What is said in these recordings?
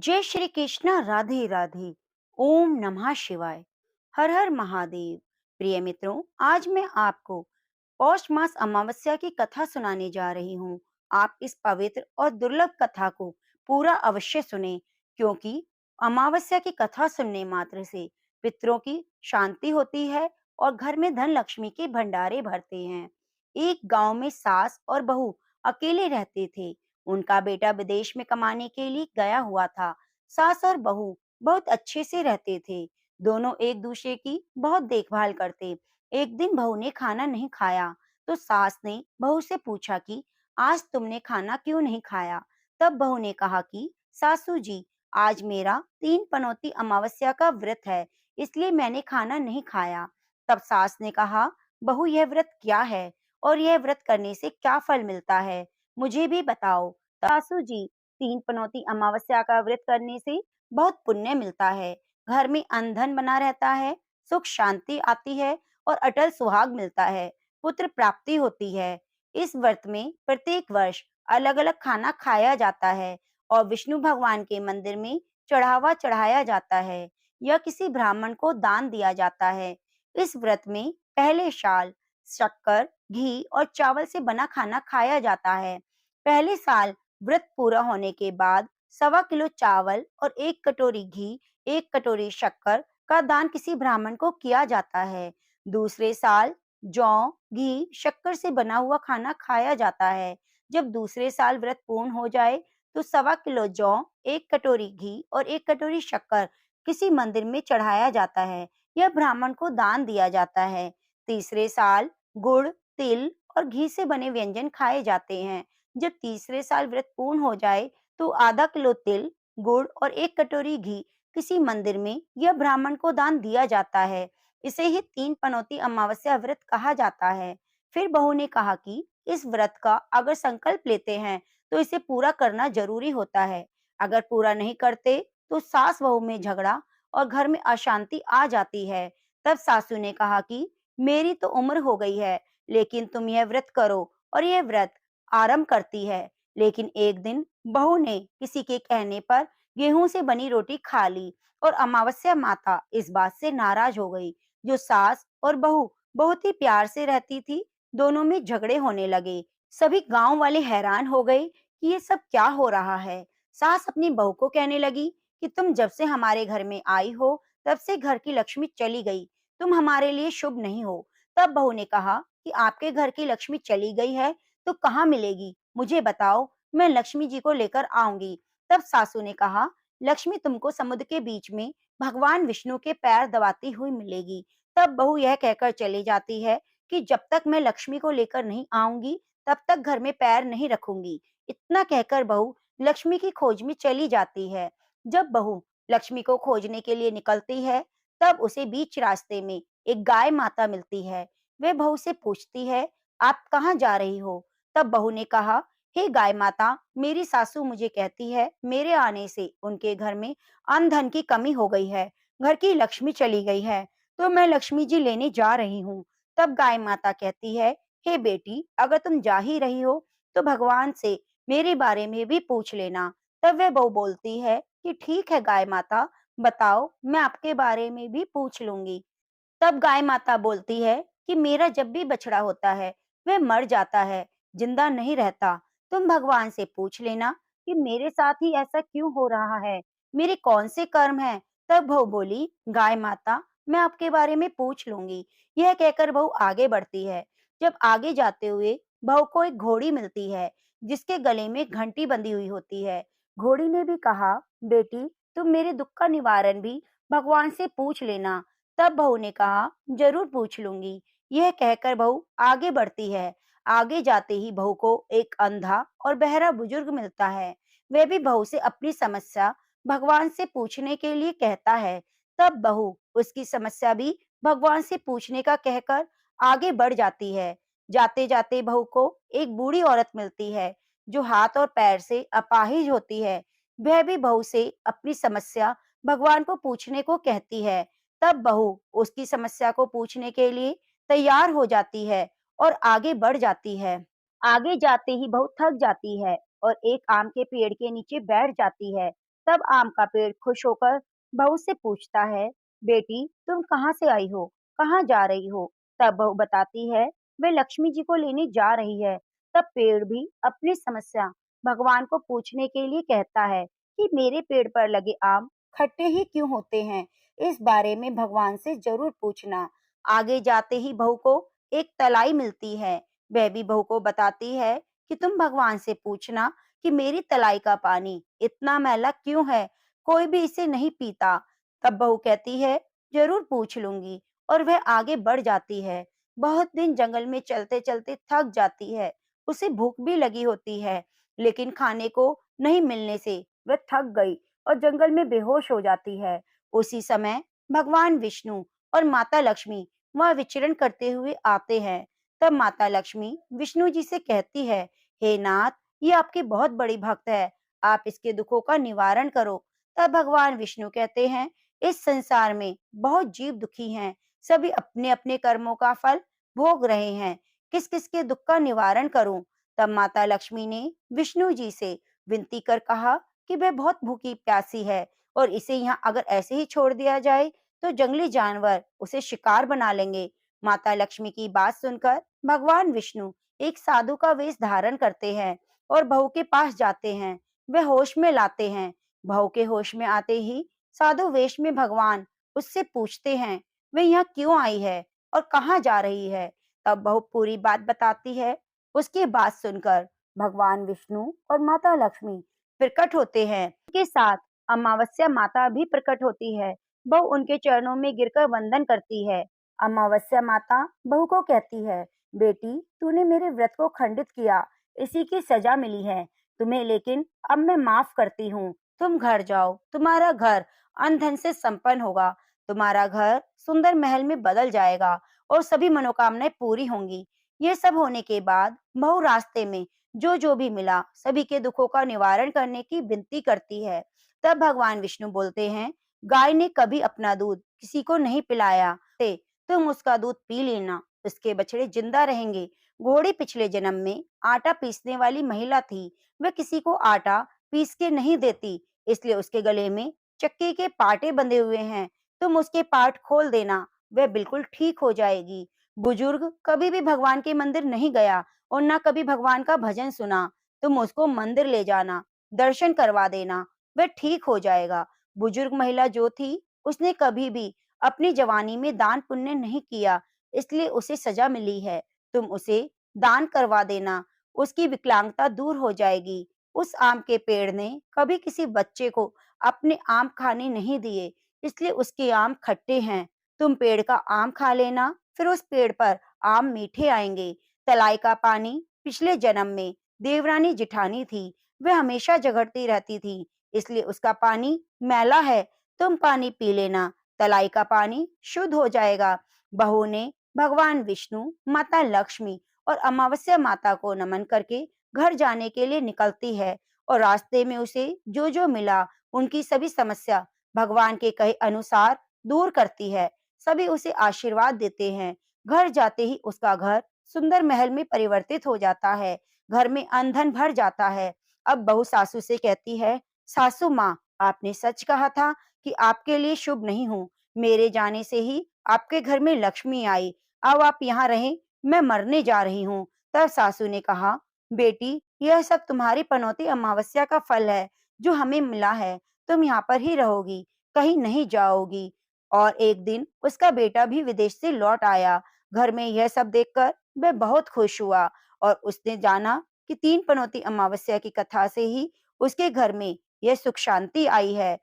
जय श्री कृष्ण, राधे राधे। ओम नमः शिवाय। हर हर महादेव। प्रिय मित्रों, आज मैं आपको पौष मास अमावस्या की कथा सुनाने जा रही हूँ। आप इस पवित्र और दुर्लभ कथा को पूरा अवश्य सुने, क्योंकि अमावस्या की कथा सुनने मात्र से पितरों की शांति होती है और घर में धन लक्ष्मी के भंडारे भरते हैं। एक गांव में सास और बहू अकेले रहते थे। उनका बेटा विदेश में कमाने के लिए गया हुआ था। सास और बहू बहुत अच्छे से रहते थे। दोनों एक दूसरे की बहुत देखभाल करते। एक दिन बहू ने खाना नहीं खाया, तो सास ने बहू से पूछा कि आज तुमने खाना क्यों नहीं खाया। तब बहू ने कहा कि सासू जी, आज मेरा 3 पनौती अमावस्या का व्रत है, इसलिए मैंने खाना नहीं खाया। तब सास ने कहा, बहू, यह व्रत क्या है और यह व्रत करने से क्या फल मिलता है, मुझे भी बताओ। सासू जी, 3 पनौती अमावस्या का व्रत करने से बहुत पुण्य मिलता है। घर में अन्न धन बना रहता है, सुख शांति आती है और अटल सुहाग मिलता है, पुत्र प्राप्ति होती है। इस व्रत में प्रत्येक वर्ष अलग अलग खाना खाया जाता है और विष्णु भगवान के मंदिर में चढ़ावा चढ़ाया जाता है या किसी ब्राह्मण को दान दिया जाता है। इस व्रत में पहले साल शक्कर, घी और चावल से बना खाना खाया जाता है। पहले साल व्रत पूरा होने के बाद 1.25 किलो चावल और 1 कटोरी घी, 1 कटोरी शक्कर का दान किसी ब्राह्मण को किया जाता है। दूसरे साल जौ, घी, शक्कर से बना हुआ खाना खाया जाता है। जब दूसरे साल व्रत पूर्ण हो जाए, तो 1.25 किलो जौ, 1 कटोरी घी और 1 कटोरी शक्कर किसी मंदिर में चढ़ाया जाता है। यह ब्राह्मण को दान दिया जाता है। तीसरे साल गुड़, तिल और घी से बने व्यंजन खाए जाते हैं। जब तीसरे साल व्रत पूर्ण हो जाए, तो आधा किलो तिल, गुड़ और 1 कटोरी घी किसी मंदिर में यह ब्राह्मण को दान दिया जाता है। इसे ही 3 पनौती अमावस्या व्रत कहा जाता है। फिर बहू ने कहा कि इस व्रत का अगर संकल्प लेते हैं, तो इसे पूरा करना जरूरी होता है। अगर पूरा नहीं करते, तो सास बहू में झगड़ा और घर में अशांति आ जाती है। तब सासू ने कहा कि मेरी तो उम्र हो गई है, लेकिन तुम यह व्रत करो। और यह व्रत आरंभ करती है। लेकिन एक दिन बहू ने किसी के कहने पर गेहूं से बनी रोटी खा ली और अमावस्या माता इस बात से नाराज हो गई। जो सास और बहू बहुत ही प्यार से रहती थी, दोनों में झगड़े होने लगे। सभी गांव वाले हैरान हो गए कि ये सब क्या हो रहा है। सास अपनी बहू को कहने लगी कि तुम जब से हमारे घर में आई हो, तब से घर की लक्ष्मी चली गई। तुम हमारे लिए शुभ नहीं हो। तब बहू ने कहा कि आपके घर की लक्ष्मी चली गई है, तो कहाँ मिलेगी, मुझे बताओ, मैं लक्ष्मी जी को लेकर आऊंगी। तब सासू ने कहा, लक्ष्मी तुमको समुद्र के बीच में भगवान विष्णु के पैर दबाती हुई मिलेगी। तब बहू यह कहकर चली जाती है कि जब तक मैं लक्ष्मी को लेकर नहीं आऊंगी, तब तक घर में पैर नहीं रखूंगी। इतना कहकर बहू लक्ष्मी की खोज में चली जाती है। जब बहू लक्ष्मी को खोजने के लिए निकलती है, तब उसे बीच रास्ते में एक गाय माता मिलती है। वे बहू से पूछती है, आप कहाँ जा रही हो। तब बहू ने कहा, हे गाय माता, मेरी सासू मुझे कहती है मेरे आने से उनके घर में अन्न धन की कमी हो गई है, घर की लक्ष्मी चली गई है, तो मैं लक्ष्मी जी लेने जा रही हूँ। तब गाय माता कहती है, हे बेटी, अगर तुम जा ही रही हो, तो भगवान से मेरे बारे में भी पूछ लेना। तब वह बहू बोलती है कि ठीक है गाय माता, बताओ, मैं आपके बारे में भी पूछ लूंगी। तब गाय माता बोलती है कि मेरा जब भी बछड़ा होता है, वह मर जाता है, जिंदा नहीं रहता। तुम भगवान से पूछ लेना कि मेरे साथ ही ऐसा क्यों हो रहा है, मेरे कौन से कर्म हैं। तब बहू बोली, गाय माता, मैं आपके बारे में पूछ लूंगी। यह कहकर बहू आगे बढ़ती है। जब आगे जाते हुए बहू को एक घोड़ी मिलती है, जिसके गले में घंटी बंधी हुई होती है। घोड़ी ने भी कहा, बेटी, तुम मेरे दुख का निवारण भी भगवान से पूछ लेना। तब बहू ने कहा, जरूर पूछ लूंगी। यह कहकर बहू आगे बढ़ती है। आगे जाते ही बहू को एक अंधा और बहरा बुजुर्ग मिलता है। वह भी बहू से अपनी समस्या भगवान से पूछने के लिए कहता है। तब बहू उसकी समस्या भी भगवान से पूछने का कहकर आगे बढ़ जाती है। जाते जाते बहू को एक बूढ़ी औरत मिलती है, जो हाथ और पैर से अपाहिज होती है। वह भी बहू से अपनी समस्या भगवान को पूछने को कहती है। तब बहू उसकी समस्या को पूछने के लिए तैयार हो जाती है और आगे बढ़ जाती है। आगे जाते ही बहू थक जाती है और एक आम के पेड़ के नीचे बैठ जाती है। तब आम का पेड़ खुश होकर बहू से पूछता है, बेटी तुम कहाँ से आई हो, कहाँ जा रही हो? तब बहू बताती है, वे लक्ष्मी जी को लेने जा रही है। तब पेड़ भी अपनी समस्या भगवान को पूछने के लिए कहता है कि मेरे पेड़ पर लगे आम खट्टे ही क्यों होते हैं? इस बारे में भगवान से जरूर पूछना। आगे जाते ही बहू को एक तलाई मिलती है। वह भी बहू को बताती है कि तुम भगवान से पूछना कि मेरी तलाई का पानी इतना मैला क्यों है, कोई भी इसे नहीं पीता। तब बहू कहती है, जरूर पूछ लूंगी, और वह आगे बढ़ जाती है। बहुत दिन जंगल में चलते चलते थक जाती है। उसे भूख भी लगी होती है, लेकिन खाने को नहीं मिलने से वह थक गई और जंगल में बेहोश हो जाती है। उसी समय भगवान विष्णु और माता लक्ष्मी वह विचरण करते हुए आते हैं। तब माता लक्ष्मी विष्णु जी से कहती है, हे नाथ, ये आपकी बहुत बड़ी भक्त है, आप इसके दुखों का निवारण करो। तब भगवान विष्णु कहते हैं, इस संसार में बहुत जीव दुखी हैं, सभी अपने अपने कर्मों का फल भोग रहे हैं, किस किस के दुख का निवारण करूं? तब माता लक्ष्मी ने विष्णु जी से विनती कर कहा कि वह बहुत भूखी प्यासी है और इसे यहाँ अगर ऐसे ही छोड़ दिया जाए तो जंगली जानवर उसे शिकार बना लेंगे। माता लक्ष्मी की बात सुनकर भगवान विष्णु एक साधु का वेश धारण करते हैं और बहू के पास जाते हैं। वे होश में लाते हैं। बहू के होश में आते ही साधु वेश में भगवान उससे पूछते हैं, वे यहाँ क्यों आई है और कहाँ जा रही है? तब बहू पूरी बात बताती है। उसकी बात सुनकर भगवान विष्णु और माता लक्ष्मी प्रकट होते हैं। के साथ अमावस्या माता भी प्रकट होती है। बहू उनके चरणों में गिरकर वंदन करती है। अमावस्या माता बहू को कहती है, बेटी तूने मेरे व्रत को खंडित किया, इसी की सजा मिली है तुम्हें, लेकिन अब मैं माफ करती हूँ। तुम घर जाओ, तुम्हारा घर अन्न धन से संपन्न होगा, तुम्हारा घर सुंदर महल में बदल जाएगा और सभी मनोकामनाएं पूरी होंगी। ये सब होने के बाद बहू रास्ते में जो भी मिला सभी के दुखों का निवारण करने की विनती करती है। तब भगवान विष्णु बोलते हैं, गाय ने कभी अपना दूध किसी को नहीं पिलाया, तुम उसका दूध पी लेना, उसके बछड़े जिंदा रहेंगे। घोड़ी पिछले जन्म में आटा पीसने वाली महिला थी, वह किसी को आटा पीस के नहीं देती, इसलिए उसके गले में चक्की के पाटे बंधे हुए हैं। तुम उसके पाट खोल देना, वह बिल्कुल ठीक हो जाएगी। बुजुर्ग कभी भी भगवान के मंदिर नहीं गया और न कभी भगवान का भजन सुना, तुम उसको मंदिर ले जाना, दर्शन करवा देना, वह ठीक हो जाएगा। बुजुर्ग महिला जो थी, उसने कभी भी अपनी जवानी में दान पुण्य नहीं किया, इसलिए उसे सजा मिली है। तुम उसे दान करवा देना, उसकी विकलांगता दूर हो जाएगी। उस आम के पेड़ ने कभी किसी बच्चे को अपने आम खाने नहीं दिए, इसलिए उसके आम खट्टे हैं। तुम पेड़ का आम खा लेना, फिर उस पेड़ पर आम मीठे आएंगे। तलाई का पानी पिछले जन्म में देवरानी जिठानी थी, वह हमेशा झगड़ती रहती थी, इसलिए उसका पानी मैला है। तुम पानी पी लेना, तलाई का पानी शुद्ध हो जाएगा। बहू ने भगवान विष्णु, माता लक्ष्मी और अमावस्या माता को नमन करके घर जाने के लिए निकलती है और रास्ते में उसे जो मिला उनकी सभी समस्या भगवान के कहे अनुसार दूर करती है। सभी उसे आशीर्वाद देते हैं। घर जाते ही उसका घर सुंदर महल में परिवर्तित हो जाता है। घर में अन्न धन भर जाता है। अब बहू सासू से कहती है, सासू माँ, आपने सच कहा था कि आपके लिए शुभ नहीं हूँ। मेरे जाने से ही आपके घर में लक्ष्मी आई। अब आप यहाँ रहें, मैं मरने जा रही हूँ। तब सासू ने कहा, बेटी यह सब तुम्हारी पनौती अमावस्या का फल है जो हमें मिला है। तुम यहाँ पर ही रहोगी, कहीं नहीं जाओगी। और एक दिन उसका बेटा भी विदेश से लौट आया। घर में यह सब देखकर वह बहुत खुश हुआ और उसने जाना कि 3 पनौती अमावस्या की कथा से ही उसके घर में यह सुख शांति आई है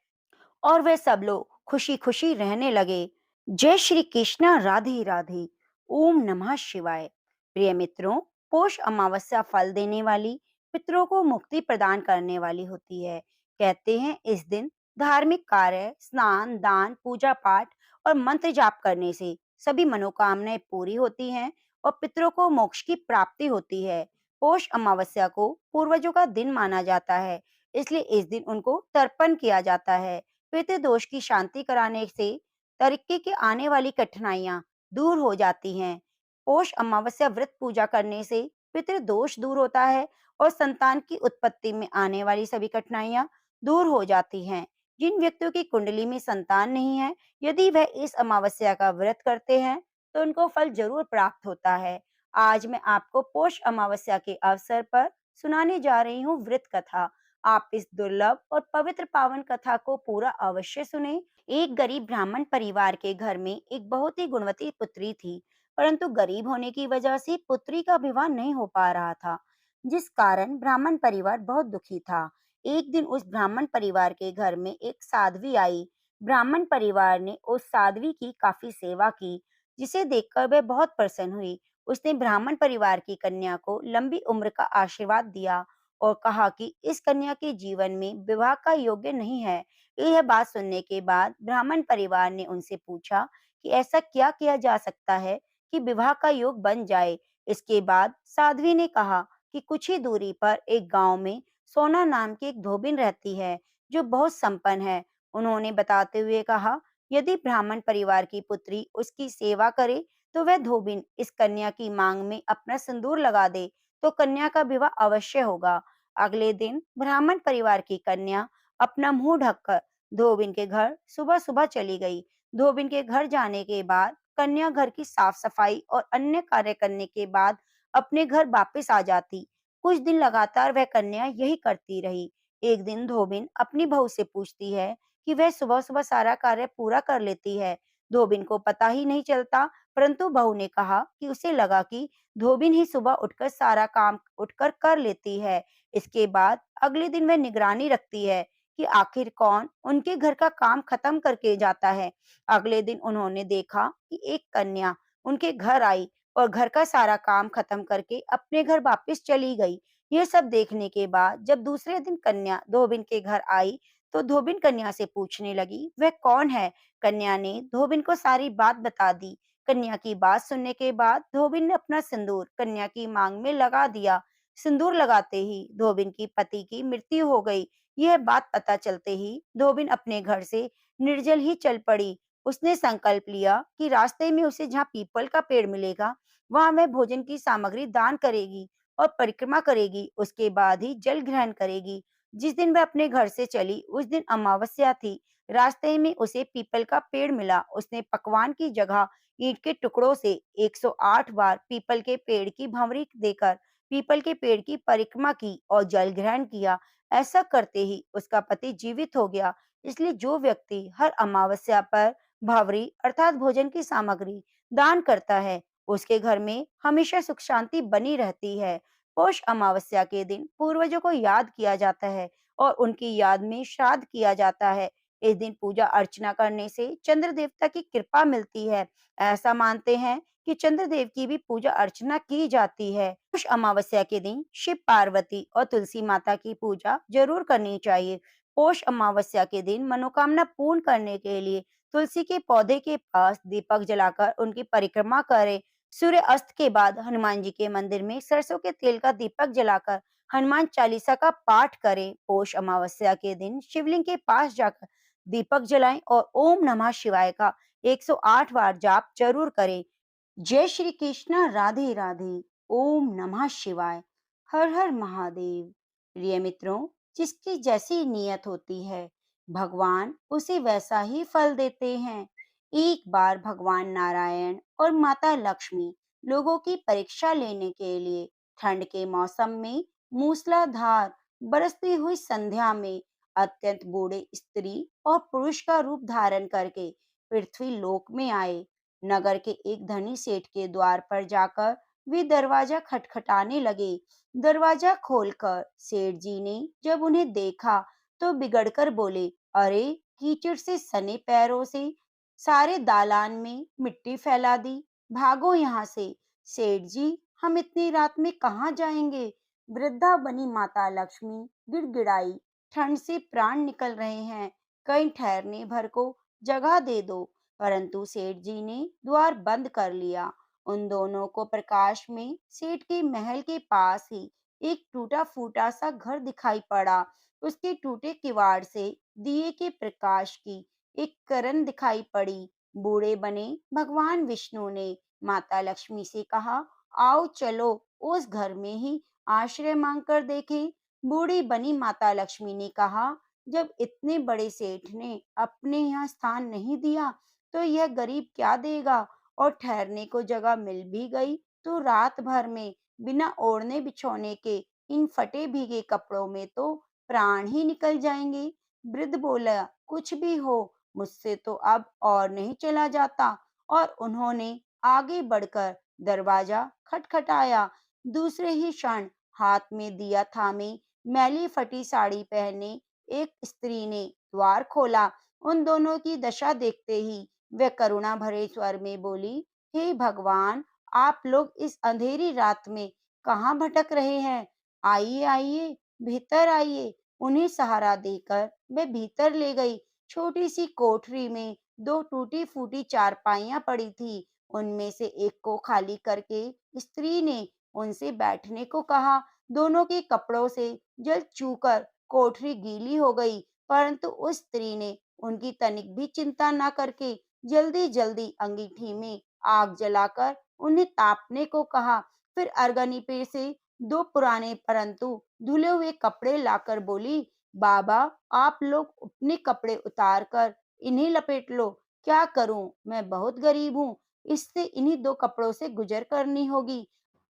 और वे सब लोग खुशी खुशी रहने लगे। जय श्री कृष्णा, राधे राधे। ओम नमः शिवाय। प्रिय मित्रों, पोष अमावस्या फल देने वाली, पितरों को मुक्ति प्रदान करने वाली होती है। कहते हैं इस दिन धार्मिक कार्य, स्नान, दान, पूजा पाठ और मंत्र जाप करने से सभी मनोकामनाएं पूरी होती हैं और पितरों को मोक्ष की प्राप्ति होती है। पोष अमावस्या को पूर्वजों का दिन माना जाता है, इसलिए इस दिन उनको तर्पण किया जाता है। पितृ दोष की शांति कराने से तरीके की आने वाली कठिनाइयां दूर हो जाती हैं। पोष अमावस्या व्रत पूजा करने से पितृ दोष दूर होता है और संतान की उत्पत्ति में आने वाली सभी कठिनाइयां दूर हो जाती हैं। जिन व्यक्तियों की कुंडली में संतान नहीं है, यदि वह इस अमावस्या का व्रत करते हैं, तो उनको फल जरूर प्राप्त होता है। आज मैं आपको पौष अमावस्या के अवसर पर सुनाने जा रही हूँ व्रत कथा। आप इस दुर्लभ और पवित्र पावन कथा को पूरा अवश्य सुने। एक गरीब ब्राह्मण परिवार के घर में एक बहुत ही गुणवती पुत्री थी, परंतु गरीब होने की वजह से पुत्री का विवाह नहीं हो पा रहा था, जिस कारण ब्राह्मण परिवार बहुत दुखी था। एक दिन उस ब्राह्मण परिवार के घर में एक साध्वी आई। ब्राह्मण परिवार ने उस साध्वी की काफी सेवा की, जिसे देखकर वह बहुत प्रसन्न हुई। उसने ब्राह्मण परिवार की कन्या को लंबी उम्र का आशीर्वाद दिया और कहा कि इस कन्या के जीवन में विवाह का योग्य नहीं है। यह बात सुनने के बाद ब्राह्मण परिवार ने उनसे पूछा कि ऐसा क्या किया जा सकता है कि विवाह का योग बन जाए। इसके बाद साध्वी ने कहा कि कुछ ही दूरी पर एक गांव में सोना नाम की एक धोबिन रहती है, जो बहुत संपन्न है। उन्होंने बताते हुए कहा, यदि ब्राह्मण परिवार की पुत्री उसकी सेवा करे, तो वह धोबिन इस कन्या की मांग में अपना सिंदूर लगा दे, तो कन्या का विवाह अवश्य होगा। अगले दिन ब्राह्मण परिवार की कन्या अपना मुंह ढककर धोबिन के घर सुबह सुबह चली गई। धोबिन के घर जाने के बाद कन्या घर की साफ सफाई और अन्य कार्य करने के बाद अपने घर वापस आ जाती। कुछ दिन लगातार वह कन्या यही करती रही। एक दिन धोबिन अपनी बहू से पूछती है कि वह सुबह सुबह सारा कार्य पूरा कर लेती है। धोबिन को पता ही नहीं चलता, परंतु बहू ने कहा कि उसे लगा कि धोबिन ही सुबह उठकर सारा काम उठकर कर लेती है। इसके बाद अगले दिन वह निगरानी रखती है कि आखिर कौन उनके घर का काम खत्म करके जाता है। अगले दिन उन्होंने देखा कि एक कन्या उनके घर आई और घर का सारा काम खत्म करके अपने घर वापस चली गई। यह सब देखने के बाद जब दूसरे दिन कन्या धोबिन के घर आई, तो धोबिन कन्या से पूछने लगी, वह कौन है? कन्या ने धोबिन को सारी बात बता दी। कन्या की बात सुनने के बाद धोबिन ने अपना सिंदूर कन्या की मांग में लगा दिया। सिंदूर लगाते ही धोबिन की पति की मृत्यु हो गई। यह बात पता चलते ही धोबिन अपने घर से निर्जल ही चल पड़ी। उसने संकल्प लिया कि रास्ते में उसे जहाँ पीपल का पेड़ मिलेगा, वहां वह भोजन की सामग्री दान करेगी और परिक्रमा करेगी। उसके बाद ही जल ग्रहण करेगी। जिस दिन वह अपने घर से चली, उस दिन अमावस्या थी। रास्ते में उसे पीपल का पेड़ मिला। उसने पकवान की जगह ईंट के टुकड़ों से 108 बार पीपल के पेड़ की भंवरी देकर पीपल के पेड़ की परिक्रमा की और जल ग्रहण किया। ऐसा करते ही उसका पति जीवित हो गया। इसलिए जो व्यक्ति हर अमावस्या पर भावरी अर्थात भोजन की सामग्री दान करता है, उसके घर में हमेशा सुख शांति बनी रहती है। पौष अमावस्या के दिन पूर्वजों को याद किया जाता है और उनकी याद में श्राद्ध किया जाता है। इस दिन पूजा अर्चना करने से चंद्र देवता की कृपा मिलती है। ऐसा मानते हैं कि चंद्रदेव की भी पूजा अर्चना की जाती है। पौष अमावस्या के दिन शिव पार्वती और तुलसी माता की पूजा जरूर करनी चाहिए। पौष अमावस्या के दिन मनोकामना पूर्ण करने के लिए तुलसी के पौधे के पास दीपक जलाकर उनकी परिक्रमा करें। सूर्य अस्त के बाद हनुमान जी के मंदिर में सरसों के तेल का दीपक जलाकर हनुमान चालीसा का पाठ करें। पौष अमावस्या के दिन शिवलिंग के पास जाकर दीपक जलाएं और ओम नमः शिवाय का 108 बार जाप जरूर करें। जय श्री कृष्णा, राधे राधे। ओम नमः शिवाय। हर हर महादेव। प्रिय मित्रों, जिसकी जैसी नियत होती है, भगवान उसे वैसा ही फल देते हैं। एक बार भगवान नारायण और माता लक्ष्मी लोगों की परीक्षा लेने के लिए ठंड के मौसम में मूसलाधार बरसती हुई संध्या में अत्यंत बूढ़े स्त्री और पुरुष का रूप धारण करके पृथ्वी लोक में आए। नगर के एक धनी सेठ के द्वार पर जाकर वे दरवाजा खटखटाने लगे। दरवाजा खोलकर सेठ जी ने जब उन्हें देखा, तो बिगड़कर बोले, अरे, कीचड़ से सने पैरों से सारे दालान में मिट्टी फैला दी, भागो यहाँ से। सेठ जी, हम इतनी रात में कहाँ जाएंगे? वृद्धा बनी माता लक्ष्मी गिड़गिड़ाई, ठंड से प्राण निकल रहे हैं, कहीं ठहरने भर को जगह दे दो। परंतु सेठ जी ने द्वार बंद कर लिया। उन दोनों को प्रकाश में सेठ के महल के पास ही एक टूटा फूटा सा घर दिखाई पड़ा। उसके टूटे किवाड़ से दिए के प्रकाश की एक किरण दिखाई पड़ी। बूढ़े बने भगवान विष्णु ने माता लक्ष्मी से कहा, आओ चलो उस घर में ही आश्रय मांग कर देखें। बूढ़ी बनी माता लक्ष्मी ने कहा, जब इतने बड़े सेठ ने अपने यहाँ स्थान नहीं दिया, तो यह गरीब क्या देगा? और ठहरने को जगह मिल भी गई, तो रात भर में बिना ओढ़ने बिछौने के इन फटे भीगे कपड़ों में तो प्राण ही निकल जाएंगे। वृद्ध बोला, कुछ भी हो, मुझसे तो अब और नहीं चला जाता। और उन्होंने आगे बढ़कर दरवाजा खटखटाया। दूसरे ही क्षण हाथ में दिया थामे, मैली फटी साड़ी पहने एक स्त्री ने द्वार खोला। उन दोनों की दशा देखते ही वह करुणा भरे स्वर में बोली, हे भगवान, आप लोग इस अंधेरी रात में कहाँ भटक रहे हैं? आइए आइए, भीतर आइए। उन्हें सहारा देकर वे भीतर ले गई। छोटी सी कोठरी में दो टूटी फूटी चारपाइयां पड़ी थी। उनमें से एक को खाली करके स्त्री ने उनसे बैठने को कहा। दोनों के कपड़ों से जल चूकर कोठरी गीली हो गई, परंतु उस स्त्री ने उनकी तनिक भी चिंता न करके जल्दी जल्दी अंगीठी में आग जलाकर उन्हें तापने को कहा। फिर अरगनी पे से दो पुराने परंतु धुले हुए कपड़े लाकर बोली, बाबा, आप लोग अपने कपड़े उतार कर इन्हें लपेट लो। क्या करूं, मैं बहुत गरीब हूँ, इससे इन्हीं दो कपड़ों से गुजर करनी होगी।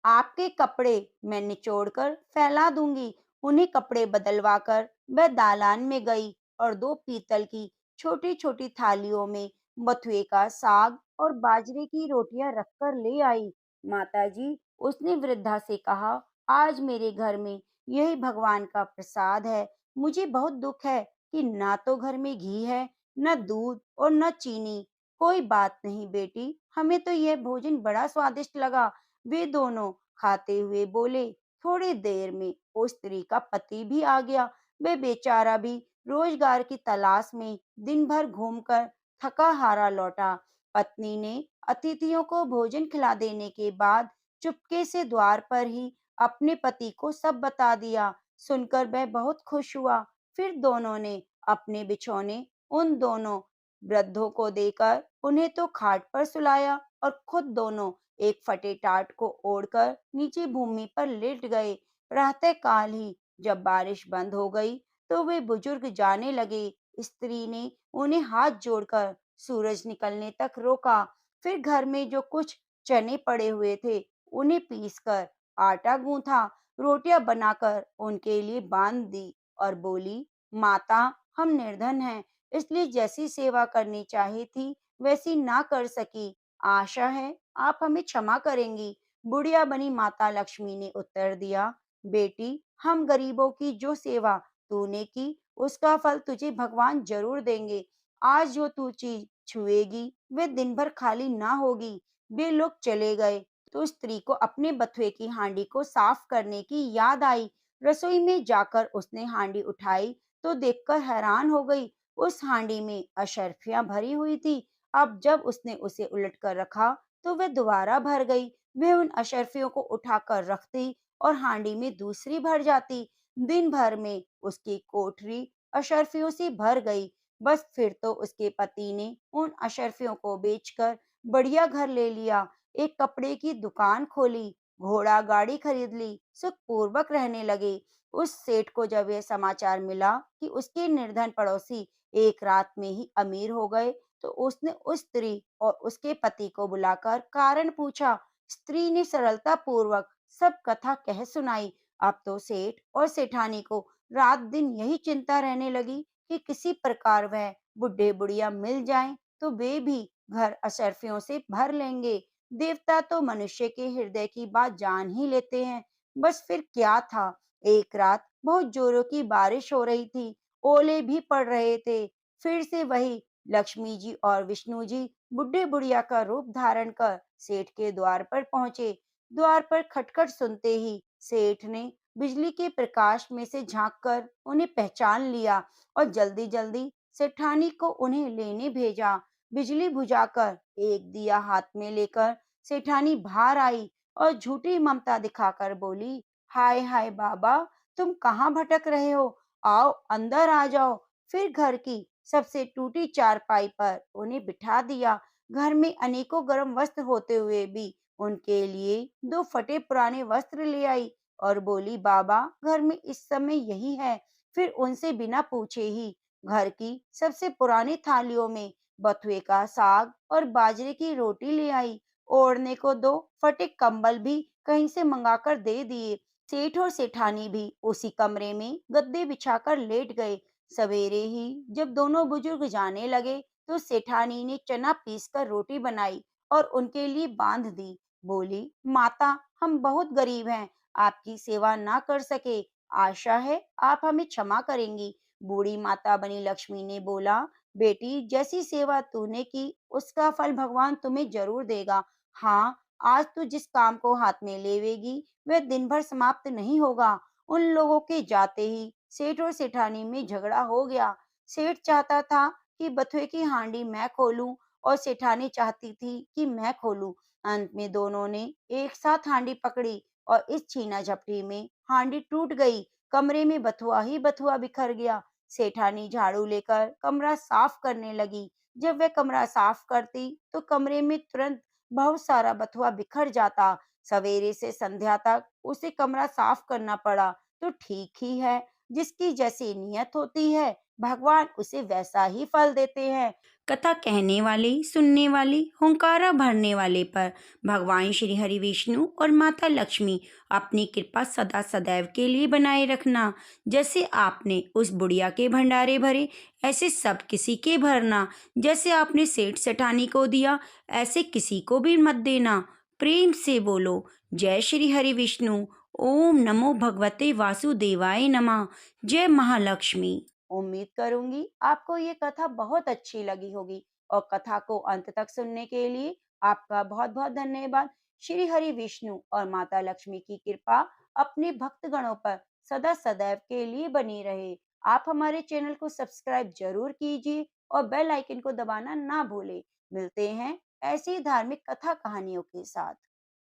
आपके कपड़े मैं निचोड़कर फैला दूंगी। उन्हें कपड़े बदलवा कर वह दालान में गई और दो पीतल की छोटी छोटी थालियों में बथुए का साग और बाजरे की रोटियां रखकर ले आई। माताजी, उसने वृद्धा से कहा, आज मेरे घर में यही भगवान का प्रसाद है। मुझे बहुत दुख है कि ना तो घर में घी है, न दूध और न चीनी। कोई बात नहीं बेटी, हमें तो यह भोजन बड़ा स्वादिष्ट लगा। वे दोनों खाते हुए बोले। थोड़ी देर में उस स्त्री का पति भी आ गया। वे बेचारा भी रोजगार की तलाश में दिन भर घूमकर थका हारा लौटा। पत्नी ने अतिथियों को भोजन खिला देने के बाद चुपके से द्वार पर ही अपने पति को सब बता दिया। सुनकर वह बहुत खुश हुआ। फिर दोनों ने अपने बिछौने उन दोनों वृद्धों को देकर उन्हें तो खाट पर सुलाया और खुद दोनों एक फटे टाट को ओढ़कर नीचे भूमि पर लेट गए। प्रातः काल ही जब बारिश बंद हो गई, तो वे बुजुर्ग जाने लगे। स्त्री ने उन्हें हाथ जोड़कर सूरज निकलने तक रोका। फिर घर में जो कुछ चने पड़े हुए थे, उन्हें पीसकर आटा गूंथा, रोटियां बनाकर उनके लिए बांध दी और बोली, माता, हम निर्धन हैं, इसलिए जैसी सेवा करनी चाहिए थी वैसी ना कर सकी। आशा है आप हमें क्षमा करेंगी। बुढ़िया बनी माता लक्ष्मी ने उत्तर दिया, बेटी, हम गरीबों की जो सेवा तूने की, उसका फल तुझे भगवान जरूर देंगे। आज जो तू चीज छुएगी, वे दिन भर खाली ना होगी। वे लोग चले गए, तो स्त्री को अपने बथुए की हांडी को साफ करने की याद आई। रसोई में जाकर उसने हांडी उठाई, तो देखकर हैरान हो गई। उस हांडी में अशर्फियां भरी हुई थी। अब जब उसने उसे उलट कर रखा, तो वह दोबारा भर गई। वह उन अशर्फियों को उठाकर रखती और हांडी में दूसरी भर जाती। दिन भर में उसकी कोठरी अशर्फियों से भर गई। बस फिर तो उसके पति ने उन अशर्फियों को बेचकर बढ़िया घर ले लिया, एक कपड़े की दुकान खोली, घोड़ा गाड़ी खरीद ली, सुखपूर्वक रहने लगे। उस सेठ को जब यह समाचार मिला कि उसके निर्धन पड़ोसी एक रात में ही अमीर हो गए, तो उसने उस स्त्री और उसके पति को बुलाकर कारण पूछा। स्त्री ने सरलता पूर्वक सब कथा कह सुनाई। अब तो सेठ और सेठानी को रात दिन यही चिंता रहने लगी कि किसी प्रकार वह बुढ़े बुढ़िया मिल जाएं, तो वे भी घर अशर्फियों से भर लेंगे। देवता तो मनुष्य के हृदय की बात जान ही लेते हैं। बस फिर क्या था। एक रात बहुत जोरों की बारिश हो रही थी, ओले भी पड़ रहे थे। फिर से वही लक्ष्मी जी और विष्णु जी बुढ़े बुढ़िया का रूप धारण कर सेठ के द्वार पर पहुंचे। द्वार पर खटखट सुनते ही सेठ ने बिजली के प्रकाश में से झांककर उन्हें पहचान लिया और जल्दी जल्दी सेठानी को उन्हें लेने भेजा। बिजली बुझाकर एक दिया हाथ में लेकर सेठानी बाहर आई और झूठी ममता दिखाकर बोली, हाय हाय बाबा, तुम कहाँ भटक रहे हो? आओ अंदर आ जाओ। फिर घर की सबसे टूटी चारपाई पर उन्हें बिठा दिया। घर में अनेकों गर्म वस्त्र होते हुए भी उनके लिए दो फटे पुराने वस्त्र ले आई और बोली, बाबा, घर में इस समय यही है, फिर उनसे बिना पूछे ही घर की सबसे पुरानी थालियों में बथुए का साग और बाजरे की रोटी ले आई। ओढ़ने को दो फटे कंबल भी कहीं से मंगाकर दे दिए। सेठ और सेठानी भी उसी कमरे में गद्दे बिछाकर लेट गए। सवेरे ही जब दोनों बुजुर्ग जाने लगे तो सेठानी ने चना पीसकर रोटी बनाई और उनके लिए बांध दी। बोली, माता, हम बहुत गरीब हैं, आपकी सेवा ना कर सके, आशा है आप हमें क्षमा करेंगी। बूढ़ी माता बनी लक्ष्मी ने बोला, बेटी, जैसी सेवा तूने की उसका फल भगवान तुम्हें जरूर देगा। हाँ, आज तू जिस काम को हाथ में लेवेगी वह दिन भर समाप्त नहीं होगा। उन लोगों के जाते ही सेठ और सेठानी में झगड़ा हो गया। सेठ चाहता था कि बथुए की हांडी मैं खोलूं और सेठानी चाहती थी कि मैं खोलूं। अंत में दोनों ने एक साथ हांडी पकड़ी और इस छीना झपटी में हांडी टूट गई। कमरे में बथुआ ही बथुआ बिखर गया। सेठानी झाड़ू लेकर कमरा साफ करने लगी। जब वह कमरा साफ करती तो कमरे में तुरंत बहुत सारा बथुआ बिखर जाता। सवेरे से संध्या तक उसे कमरा साफ करना पड़ा। तो ठीक ही है, जिसकी जैसी नियत होती है भगवान उसे वैसा ही फल देते हैं। कथा कहने वाले, सुनने वाले, हुंकारा भरने वाले पर भगवान श्री हरि विष्णु और माता लक्ष्मी अपनी कृपा सदा सदैव के लिए बनाए रखना। जैसे आपने उस बुढ़िया के भंडारे भरे, ऐसे सब किसी के भरना। जैसे आपने सेठ सेठानी को दिया, ऐसे किसी को भी मत देना। प्रेम से बोलो, जय श्री हरि विष्णु। ओम नमो भगवते वासुदेवाय नमः। जय महालक्ष्मी। उम्मीद करूंगी आपको ये कथा बहुत अच्छी लगी होगी और कथा को अंत तक सुनने के लिए आपका बहुत बहुत धन्यवाद। श्री हरि विष्णु और माता लक्ष्मी की कृपा अपने भक्तगणों पर सदा सदैव के लिए बनी रहे। आप हमारे चैनल को सब्सक्राइब जरूर कीजिए और बेल आइकन को दबाना ना भूलें। मिलते हैं ऐसी धार्मिक कथा कहानियों के साथ।